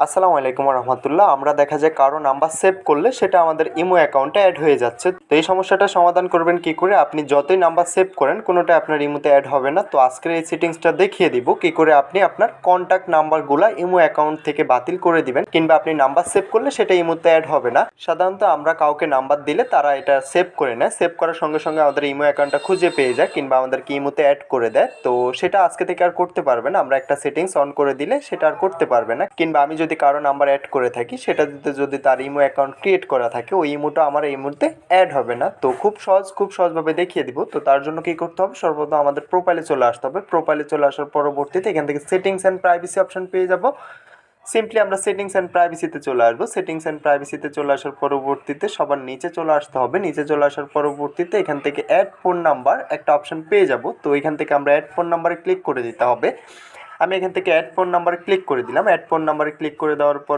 আসসালামু আলাইকুম রহমতুল্লাহ। আমরা দেখা যায় কারো নাম্বার সেভ করলে সেটা আমাদের ইমো অ্যাকাউন্টে অ্যাড হয়ে যাচ্ছে। তো এই সমস্যাটা সমাধান করবেন কি করে? আপনি যতই নাম্বার সেভ করেন কোনোটাই আপনার ইমোতে অ্যাড হবে না। তো আজকের এই সেটিংসটা দেখিয়ে দিব কি করে আপনি আপনার কন্ট্যাক্ট নাম্বারগুলো ইমো অ্যাকাউন্ট থেকে বাতিল করে দিবেন, কিংবা আপনি নাম্বার সেভ করলে সেটা ইমোতে অ্যাড হবে না। সাধারণত আমরা কাউকে নাম্বার দিলে তারা এটা সেভ করে নেয়, সেভ করার সঙ্গে সঙ্গে আমাদের ইমো অ্যাকাউন্টটা খুঁজে পেয়ে যায় কিংবা আমাদেরকে ইমোতে অ্যাড করে দেয়। তো সেটা আজকে থেকে আর করতে পারবে না। আমরা একটা সেটিংস অন করে দিলে সেটা আর করতে পারবে না। কিংবা আমি যদি কারো নাম্বার অ্যাড করে থাকি সেটাতে যদি তার ইমো অ্যাকাউন্ট ক্রিয়েট করা থাকে ওই ইমোটা আমার এই মুহূর্তে অ্যাড হবে না। তো খুব সহজভাবে দেখিয়ে দিব। তো তার জন্য কী করতে হবে? সর্বপ্রথম আমাদের প্রোফাইলে চলে আসতে হবে। প্রোফাইলে চলে আসার পরবর্তীতে এখান থেকে সেটিংস অ্যান্ড প্রাইভেসি অপশন পেয়ে যাব। সিম্পলি আমরা সেটিংস অ্যান্ড প্রাইভেসিতে চলে আসবো। সেটিংস অ্যান্ড প্রাইভেসিতে চলে আসার পরবর্তীতে সবার নিচে চলে আসতে হবে। নিচে চলে আসার পরবর্তীতে এখান থেকে অ্যাড ফোন নাম্বার একটা অপশন পেয়ে যাব। তো এখান থেকে আমরা অ্যাড ফোন নাম্বারে ক্লিক করে দিতে হবে। আমি এখান থেকে অ্যাড ফোন নাম্বারে ক্লিক করে দিলাম। অ্যাড ফোন নাম্বারে ক্লিক করে দেওয়ার পর